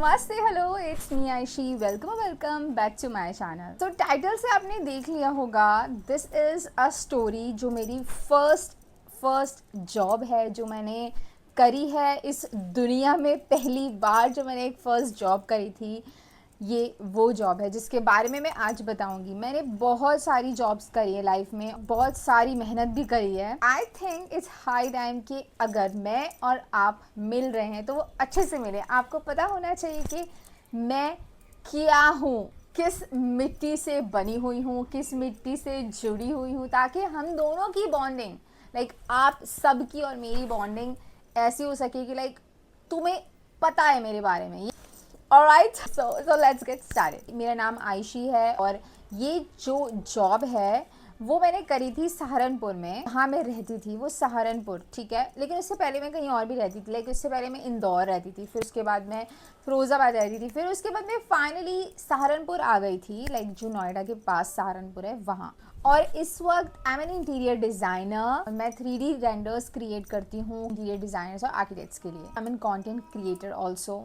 नमस्ते, hello, it's me Aishi. Welcome back to my channel. तो title से आपने देख लिया होगा, दिस इज़ अ स्टोरी जो मेरी फर्स्ट जॉब है जो मैंने करी है इस दुनिया में। पहली बार जो मैंने एक फ़र्स्ट जॉब करी थी, ये वो जॉब है जिसके बारे में मैं आज बताऊंगी। मैंने बहुत सारी जॉब्स करी है लाइफ में, बहुत सारी मेहनत भी करी है। I think it's high time कि अगर मैं और आप मिल रहे हैं तो वो अच्छे से मिले। आपको पता होना चाहिए कि मैं क्या हूँ, किस मिट्टी से बनी हुई हूँ, किस मिट्टी से जुड़ी हुई हूँ, ताकि हम दोनों की बॉन्डिंग, लाइक आप सबकी और मेरी बॉन्डिंग ऐसी हो सके कि लाइक तुम्हें पता है मेरे बारे में। Alright, so let's get started. मेरा नाम आयशी है और ये जो जॉब है वो मैंने करी थी सहारनपुर में। हाँ, मैं रहती थी वो सहारनपुर, ठीक है, लेकिन उससे पहले मैं कहीं और भी रहती थी। लाइक उससे पहले मैं इंदौर रहती थी, फिर उसके बाद मैं फिरोज़ाबाद रहती थी, फिर उसके बाद मैं फाइनली सहारनपुर आ गई थी, लाइक जो नोएडा के पास सहारनपुर है वहाँ। और इस वक्त I am an interior designer. मैं 3D रेंडर्स क्रिएट करती हूँ इंटीरियर डिज़ाइनर्स और आर्किटेक्ट्स के लिए। I am an content creator also.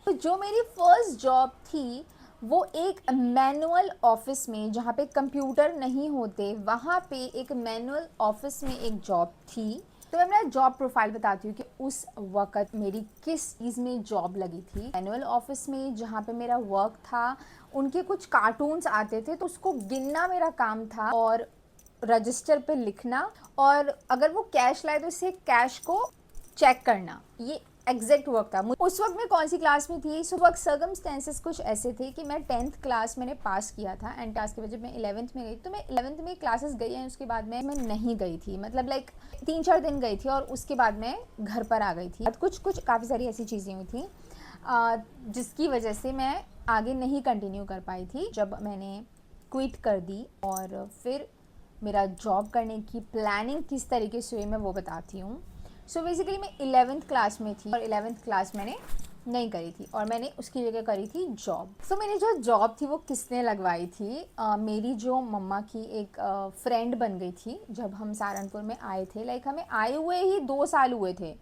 तो जो मेरी फर्स्ट जॉब थी वो एक मैनुअल ऑफिस में, जहाँ पे कंप्यूटर नहीं होते, वहाँ पे एक मैनुअल ऑफिस में एक जॉब थी। तो मैं अपना जॉब प्रोफाइल बताती हूँ कि उस वक़्त मेरी किस चीज़ में जॉब लगी थी। मैनुअल ऑफिस में जहाँ पे मेरा वर्क था, उनके कुछ कार्टून्स आते थे तो उसको गिनना मेरा काम था और रजिस्टर पे लिखना, और अगर वो कैश लाए तो उससे कैश को चेक करना। ये एग्जैक्ट वर्क था। उस वक्त मैं कौन सी क्लास में थी, उस वक्त सर्कमस्टेंसेस कुछ ऐसे थे कि मैं 10th क्लास मैंने पास किया था एंड क्लास के बाद जब मैं 11th में गई तो मैं 11th में क्लासेस गई हैं, उसके बाद मैं नहीं गई थी। मतलब लाइक 3-4 दिन गई थी और उसके बाद मैं घर पर आ गई थी। कुछ काफ़ी सारी ऐसी चीज़ें हुई थी जिसकी वजह से मैं आगे नहीं कंटिन्यू कर पाई थी। जब मैंने क्विट कर दी और फिर मेरा जॉब करने की प्लानिंग किस तरीके से हुई मैं वो बताती हूँ। सो बेसिकली मैं 11th क्लास में थी और 11th क्लास मैंने नहीं करी थी और मैंने उसकी जगह करी थी जॉब। सो मेरी जो जॉब थी वो किसने लगवाई थी, मेरी जो मम्मा की एक फ्रेंड बन गई थी जब हम सहारनपुर में आए थे। लाइक हमें आए हुए ही 2 साल हुए थे।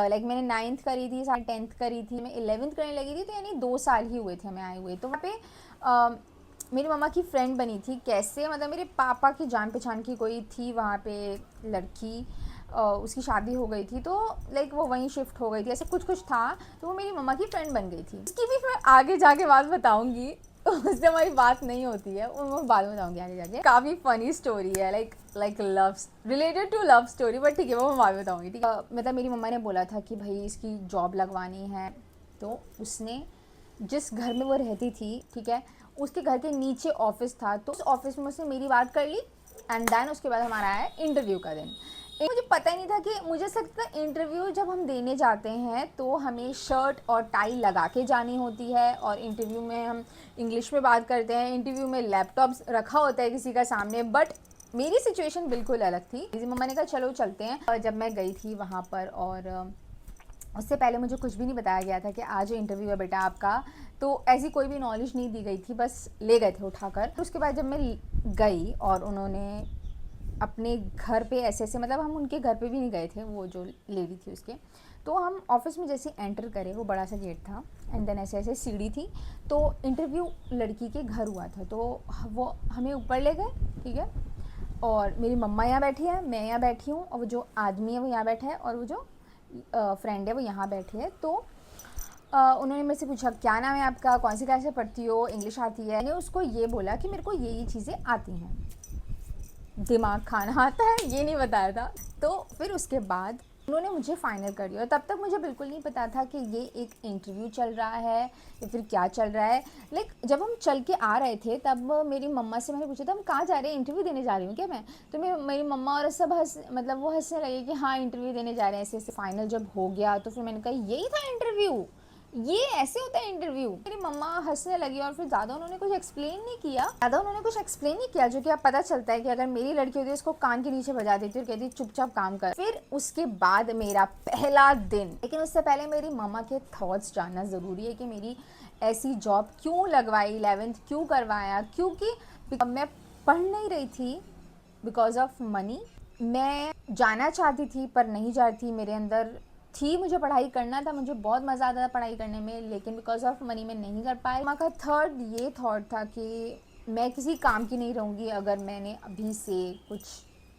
लाइक मैंने 9th करी थी, 10th करी थी, मैं 11th करने लगी थी, तो यानी 2 साल ही हुए थे हमें आए हुए। तो वहाँ पे मेरी मम्मा की फ्रेंड बनी थी। कैसे, मतलब मेरे पापा की जान पहचान की कोई थी वहाँ पे लड़की, उसकी शादी हो गई थी तो लाइक वो वहीं शिफ्ट हो गई थी, ऐसे कुछ था, तो वो मेरी मम्मा की फ्रेंड बन गई थी। उसकी भी मैं आगे जाके बात बताऊंगी उससे हमारी बात नहीं होती है, वो मैं बाद में बताऊंगी आगे जाके। काफ़ी फनी स्टोरी है, like love related to love story, but ठीक है वो मैं बाद में बताऊंगी, ठीक है। मतलब मेरी मम्मा ने बोला था कि भाई इसकी जॉब लगवानी है, तो उसने जिस घर में वो रहती थी, ठीक है, उसके घर के नीचे ऑफिस था, तो उस ऑफिस में उसने मेरी बात कर ली एंड देन उसके बाद हमारा आया इंटरव्यू का दिन। मुझे पता ही नहीं था कि, मुझे लगता है इंटरव्यू जब हम देने जाते हैं तो हमें शर्ट और टाई लगा के जानी होती है और इंटरव्यू में हम इंग्लिश में बात करते हैं। इंटरव्यू में लैपटॉप रखा होता है किसी का सामने, बट मेरी सिचुएशन बिल्कुल अलग थी। मम्मा ने कहा चलो चलते हैं। और जब मैं गई थी वहाँ पर और उससे पहले मुझे कुछ भी नहीं बताया गया था कि आज इंटरव्यू है बेटा आपका, तो ऐसी कोई भी नॉलेज नहीं दी गई थी, बस ले गए थे उठाकर। उसके बाद जब मैं गई और उन्होंने अपने घर पे ऐसे मतलब हम उनके घर पे भी नहीं गए थे, वो जो लेडी थी उसके, तो हम ऑफिस में जैसे एंटर करें, वो बड़ा सा गेट था एंड देन ऐसे सीढ़ी थी, तो इंटरव्यू लड़की के घर हुआ था, तो वो हमें ऊपर ले गए, ठीक है। और मेरी मम्मा यहाँ बैठी है, मैं यहाँ बैठी हूँ, और वो जो आदमी है वो यहाँ बैठा है, और वो जो फ्रेंड है वो यहाँ बैठी है। तो उन्होंने मेरे से पूछा क्या नाम है आपका, कौन सी क्लास से पढ़ती हो, इंग्लिश आती है। मैंने उसको ये बोला कि मेरे को ये चीज़ें आती हैं, दिमाग खाना आता है, ये नहीं बताया था। तो फिर उसके बाद उन्होंने मुझे फाइनल कर दिया, और तब तक मुझे बिल्कुल नहीं पता था कि ये एक इंटरव्यू चल रहा है या फिर क्या चल रहा है। लाइक जब हम चल के आ रहे थे तब मेरी मम्मा से मैंने पूछा था हम कहाँ जा रहे हैं, इंटरव्यू देने जा रही हूँ क्या मैं, तो मेरी मम्मा और सब मतलब वो हंसने लगे कि हाँ इंटरव्यू देने जा रहे हैं ऐसे ऐसे। फाइनल जब हो गया तो फिर मैंने कहा यही था इंटरव्यू, ये ऐसे होता है इंटरव्यू। मेरी मम्मा हंसने लगी और फिर ज़्यादा उन्होंने कुछ एक्सप्लेन नहीं किया, जो कि अब पता चलता है कि अगर मेरी लड़की होती है उसको कान के नीचे बजा देती और कहती चुपचाप काम कर। फिर उसके बाद मेरा पहला दिन, लेकिन उससे पहले मेरी मम्मा के थॉट्स जानना ज़रूरी है कि मेरी ऐसी जॉब क्यों लगवाई, 11th क्यों करवाया, क्योंकि मैं पढ़ नहीं रही थी बिकॉज ऑफ मनी। मैं जाना चाहती थी पर नहीं जाती थी, मेरे अंदर थी, मुझे पढ़ाई करना था, मुझे बहुत मज़ा आता था पढ़ाई करने में, लेकिन बिकॉज ऑफ मनी मैं नहीं कर पाई। मम्मा का थर्ड ये थॉट था कि मैं किसी काम की नहीं रहूँगी अगर मैंने अभी से कुछ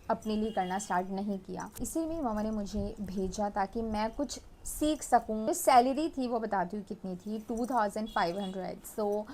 अपने लिए करना स्टार्ट नहीं किया। इसीलिए मेरी मम्मा ने मुझे भेजा ताकि मैं कुछ सीख सकूँ। जो सैलरी थी वो बताती हूँ कितनी थी, 2500। सो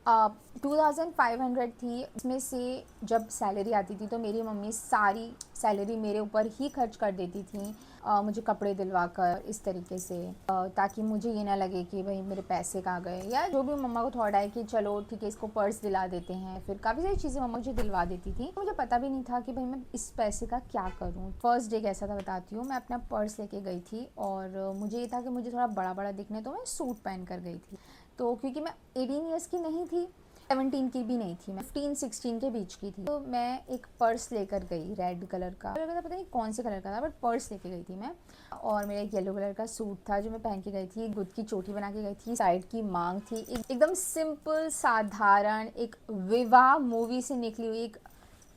2500 थी। उसमें से जब सैलरी आती थी तो मेरी मम्मी सारी सैलरी मेरे ऊपर ही खर्च कर देती थी, मुझे कपड़े दिलवा कर इस तरीके से, ताकि मुझे ये ना लगे कि भाई मेरे पैसे कहाँ गए, या जो भी मम्मा को थॉट आए कि चलो ठीक है इसको पर्स दिला देते हैं। फिर काफ़ी सारी चीज़ें मम्मा मुझे दिलवा देती थी। मुझे पता भी नहीं था कि भाई मैं इस पैसे का क्या करूँ। फर्स्ट डे कैसा था बताती हूँ। मैं अपना पर्स लेके गई थी और मुझे ये था कि मुझे थोड़ा बड़ा बड़ा दिखने, तो मैं सूट पहन कर गई थी। तो क्योंकि मैं 18 ईयर्स की नहीं थी, 17 की भी नहीं थी, मैं 15-16 के बीच की थी। तो मैं एक पर्स लेकर गई, रेड कलर का पता नहीं कौन से कलर का था, बट पर्स लेके गई थी मैं। और मेरा एक येलो कलर का सूट था जो मैं पहन के गई थी, गुद की चोटी बना के गई थी, साइड की मांग थी, एकदम सिंपल साधारण, एक विवाह मूवी से निकली हुई एक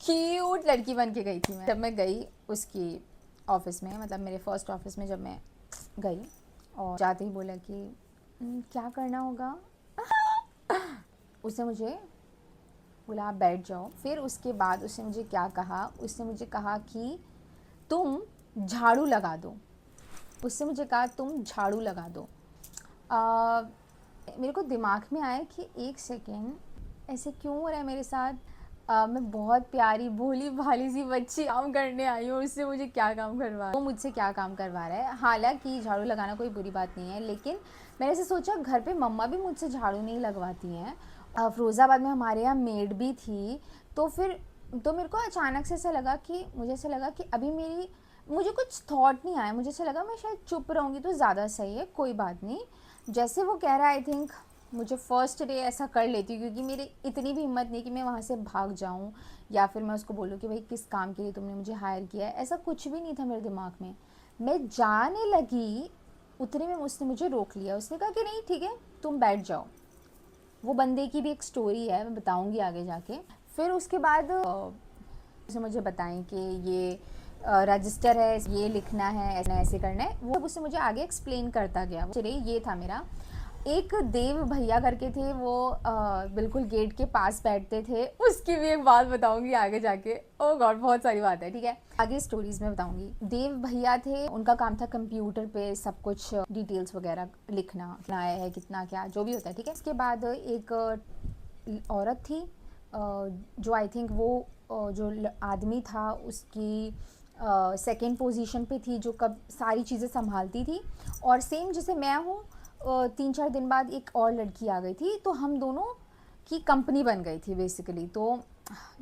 क्यूट लड़की बन के गई थी मैं। जब मैं गई उसकी ऑफिस में, मतलब मेरे फर्स्ट ऑफिस में जब मैं गई, और जाते ही बोला कि क्या करना होगा?" उसने मुझे बोला आप बैठ जाओ। फिर उसके बाद उसने मुझे क्या कहा, उसने मुझे कहा कि तुम झाड़ू लगा दो। उससे मुझे कहा तुम झाड़ू लगा दो। मेरे को दिमाग में आया कि एक सेकेंड, ऐसे क्यों हो रहा है मेरे साथ? मैं बहुत प्यारी भोली भाली सी बच्ची काम करने आई हूँ, उससे मुझे क्या काम करवा, वो मुझसे क्या काम करवा रहा है। हालांकि झाड़ू लगाना कोई बुरी बात नहीं है, लेकिन मैंने ऐसे सोचा घर पे मम्मा भी मुझसे झाड़ू नहीं लगवाती हैं। फ़िरोज़ाबाद में हमारे यहाँ मेड भी थी। तो फिर तो मेरे को अचानक से ऐसा लगा कि मुझे ऐसा लगा कि अभी मुझे कुछ थॉट नहीं आया। मुझे ऐसा लगा मैं शायद चुप रहूँगी तो ज़्यादा सही है, कोई बात नहीं। जैसे वो कह रहा है, आई थिंक मुझे फ़र्स्ट डे ऐसा कर लेती हूँ, क्योंकि मेरी इतनी भी हिम्मत नहीं कि मैं वहाँ से भाग जाऊँ या फिर मैं उसको बोलूँ कि भाई किस काम के लिए तुमने मुझे हायर किया है। ऐसा कुछ भी नहीं था मेरे दिमाग में। मैं जाने लगी, उतने में उसने मुझे रोक लिया। उसने कहा कि नहीं ठीक है तुम बैठ जाओ। वो बंदे की भी एक स्टोरी है, मैं बताऊंगी आगे जाके। फिर उसके बाद उसने मुझे बताएं कि ये रजिस्टर है, ये लिखना है, ऐसे करना है। वो उससे मुझे आगे एक्सप्लेन करता गया। चलिए ये था मेरा। एक देव भैया करके थे, वो बिल्कुल गेट के पास बैठते थे। उसकी भी एक बात बताऊंगी आगे जाके। ओ गॉड बहुत सारी बात है, ठीक है आगे स्टोरीज में बताऊंगी। देव भैया थे, उनका काम था कंप्यूटर पे सब कुछ डिटेल्स वगैरह लिखना, आया है कितना क्या जो भी होता है, ठीक है। इसके बाद एक औरत थी, जो आई थिंक वो जो आदमी था उसकी सेकेंड पोजीशन पे थी, जो कब सारी चीज़ें संभालती थी। और सेम जैसे मैं हूँ, 3-4 दिन बाद एक और लड़की आ गई थी, तो हम दोनों की कंपनी बन गई थी बेसिकली। तो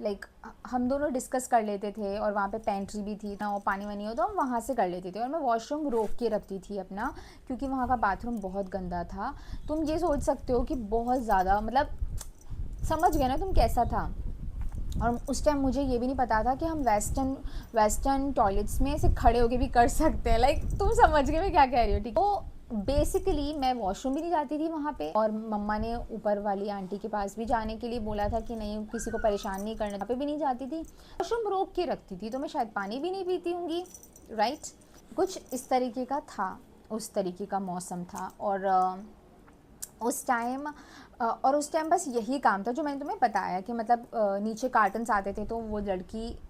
लाइक हम दोनों डिस्कस कर लेते थे, और वहाँ पे पेंट्री भी थी ना, वो पानी वानी हो तो हम वहाँ से कर लेते थे। और मैं वॉशरूम रोक के रखती थी अपना, क्योंकि वहाँ का बाथरूम बहुत गंदा था। तुम ये सोच सकते हो कि बहुत ज़्यादा, मतलब समझ गए ना तुम कैसा था। और उस टाइम मुझे ये भी नहीं पता था कि हम वेस्टर्न टॉयलेट्स में ऐसे खड़े होके भी कर सकते हैं। लाइक तुम समझ गए मैं क्या कह रही हूँ, ठीक। तो बेसिकली मैं वॉशरूम भी नहीं जाती थी वहाँ पे, और मम्मा ने ऊपर वाली आंटी के पास भी जाने के लिए बोला था कि नहीं किसी को परेशान नहीं करना, वहाँ पे भी नहीं जाती थी। वॉशरूम रोक के रखती थी, तो मैं शायद पानी भी नहीं पीती होंगी, राइट। कुछ इस तरीके का था, उस तरीके का मौसम था। और उस टाइम बस यही काम था जो मैंने तुम्हें बताया कि मतलब नीचे कार्टन्स आते थे, तो वो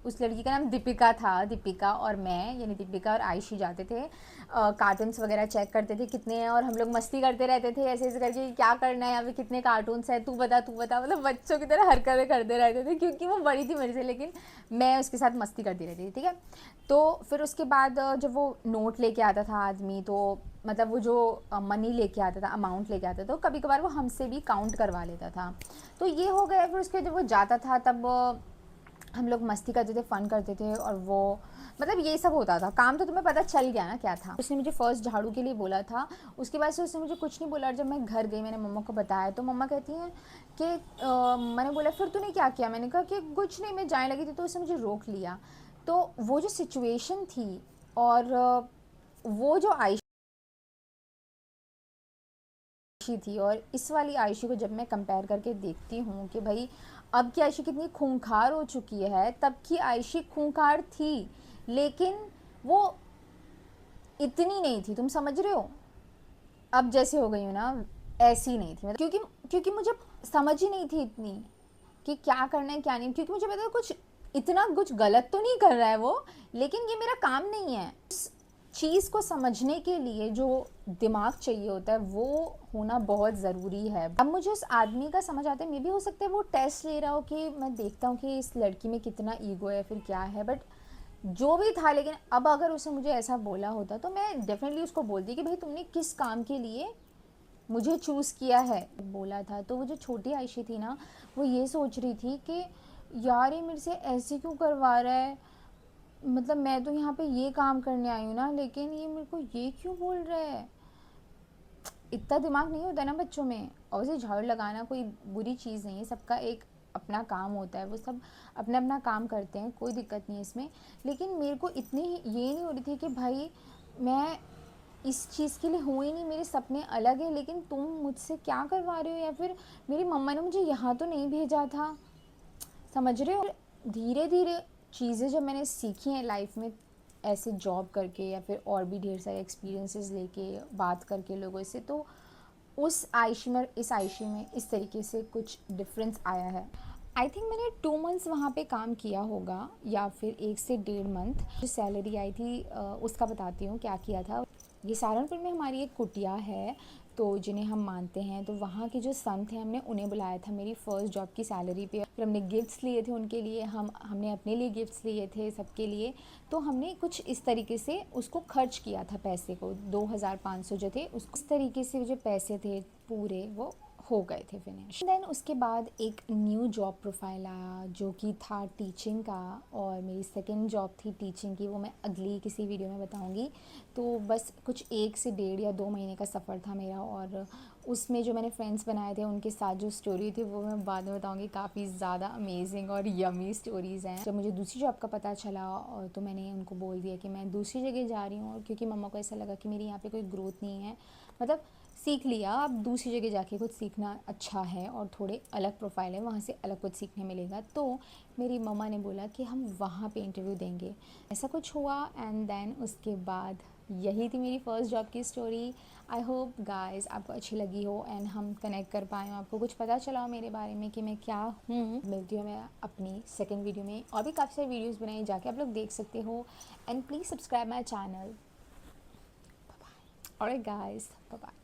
उस लड़की का नाम दीपिका था। दीपिका और मैं, यानी दीपिका और आयशी जाते थे, कार्टून्स वगैरह चेक करते थे कितने हैं, और हम लोग मस्ती करते रहते थे ऐसे ऐसे करके, क्या करना है यहाँ पे, कितने कार्टून्स हैं, तू बता तू बता, मतलब बच्चों की तरह हरकतें करते रहते थे, क्योंकि वो बड़ी थी मेरे से, लेकिन मैं उसके साथ मस्ती करती रहती थी, ठीक है। तो फिर उसके बाद जब वो नोट लेके आता था आदमी, तो मतलब वो जो मनी लेके आता था, अमाउंट लेके आता था, तो कभी कभार वो हमसे भी काउंट करवा लेता था। तो ये हो गया। फिर उसके जब वो जाता था तब हम लोग मस्ती करते थे, फ़न करते थे, और वो मतलब ये सब होता था। काम तो तुम्हें पता चल गया ना क्या था। उसने मुझे फ़र्स्ट झाड़ू के लिए बोला था, उसके बाद से उसने मुझे कुछ नहीं बोला। और जब मैं घर गई, मैंने मम्मा को बताया, तो मम्मा कहती हैं कि मैंने बोला फिर तूने क्या किया? मैंने कहा कि कुछ नहीं, मैं जाने लगी थी तो उसने मुझे रोक लिया। तो वो जो सिचुएशन थी, और वो जो आयशा थी, और इस वाली आयशी को जब मैं कंपेयर करके देखती हूँ कि भाई अब की आयशी कितनी खूंखार हो चुकी है, तब की आयशी खूंखार थी, लेकिन वो इतनी नहीं थी, तुम समझ रहे हो। अब जैसे हो गई हूँ ना, ऐसी नहीं थी, मतलब क्योंकि मुझे समझ ही नहीं थी इतनी कि क्या करना है क्या नहीं, क्योंकि मुझे पता है कुछ इतना कुछ गलत तो नहीं कर रहा है वो, लेकिन ये मेरा काम नहीं है। उस चीज़ को समझने के लिए जो दिमाग चाहिए होता है वो होना बहुत ज़रूरी है। अब मुझे उस आदमी का समझ आता है, मे भी हो सकता है वो टेस्ट ले रहा हो कि मैं देखता हूँ कि इस लड़की में कितना ईगो है फिर क्या है, बट जो भी था। लेकिन अब अगर उसने मुझे ऐसा बोला होता तो मैं डेफिनेटली उसको बोलती कि भाई तुमने किस काम के लिए मुझे चूज़ किया है बोला था। तो वो जो छोटी आयशी थी ना, वो ये सोच रही थी कि यार ये मेरे से ऐसे क्यों करवा रहा है, मतलब मैं तो यहाँ पे ये काम करने आई हूँ ना, लेकिन ये मेरे को ये क्यों बोल रहा है। इतना दिमाग नहीं होता ना बच्चों में। और वैसे झाड़ू लगाना कोई बुरी चीज़ नहीं है, सबका एक अपना काम होता है, वो सब अपना अपना काम करते हैं, कोई दिक्कत नहीं है इसमें। लेकिन मेरे को इतनी ये नहीं हो रही थी कि भाई मैं इस चीज़ के लिए हूँ ही नहीं, मेरे सपने अलग हैं, लेकिन तुम मुझसे क्या करवा रहे हो, या फिर मेरी मम्मा ने मुझे यहाँ तो नहीं भेजा था, समझ रहे हो। धीरे धीरे चीज़ें जब मैंने सीखी हैं लाइफ में, ऐसे जॉब करके या फिर और भी ढेर सारे एक्सपीरियंसेस लेके बात करके लोगों से, तो उस आयशी में इस आयशी में इस तरीके से कुछ डिफरेंस आया है। आई थिंक मैंने 2 मंथ्स वहाँ पे काम किया होगा, या फिर 1 से 1.5 मंथ। जो सैलरी आई थी उसका बताती हूँ क्या किया था। ये सहारनपुर में हमारी एक कुटिया है, तो जिन्हें हम मानते हैं, तो वहाँ के जो संत हैं हमने उन्हें बुलाया था मेरी फ़र्स्ट जॉब की सैलरी पे। फिर हमने गिफ्ट्स लिए थे उनके लिए, हमने अपने लिए गिफ्ट्स लिए थे सबके लिए। तो हमने कुछ इस तरीके से उसको खर्च किया था, पैसे को 2500 जो थे उसको इस तरीके से जो पैसे थे पूरे वो हो गए थे फिनिश। देन उसके बाद एक न्यू जॉब प्रोफाइल आया जो कि था टीचिंग का, और मेरी सेकंड जॉब थी टीचिंग की, वो मैं अगली किसी वीडियो में बताऊंगी। तो बस कुछ 1 से 1.5 या 2 महीने का सफ़र था मेरा, और उसमें जो मैंने फ्रेंड्स बनाए थे उनके साथ जो स्टोरी थी वो मैं बाद में बताऊंगी। काफ़ी ज़्यादा अमेजिंग और यमी स्टोरीज़ हैं। जब मुझे दूसरी जॉब का पता चला और तो मैंने उनको बोल दिया कि मैं दूसरी जगह जा रही हूँ, और क्योंकि मम्मा को ऐसा लगा कि मेरी यहाँ पे कोई ग्रोथ नहीं है, मतलब सीख लिया, अब दूसरी जगह जाके कुछ सीखना अच्छा है और थोड़े अलग प्रोफाइल है, वहाँ से अलग कुछ सीखने मिलेगा। तो मेरी मम्मा ने बोला कि हम वहाँ पे इंटरव्यू देंगे, ऐसा कुछ हुआ। एंड देन उसके बाद यही थी मेरी फ़र्स्ट जॉब की स्टोरी। आई होप गाइस आपको अच्छी लगी हो एंड हम कनेक्ट कर पाए हो, आपको कुछ पता चला हो मेरे बारे में कि मैं क्या हूँ। मिलती हूँ मैं अपनी सेकेंड वीडियो में, और भी काफ़ी सारी वीडियोज़ बनाई जाके आप लोग देख सकते हो। And please subscribe my channel. Alright guys, bye bye.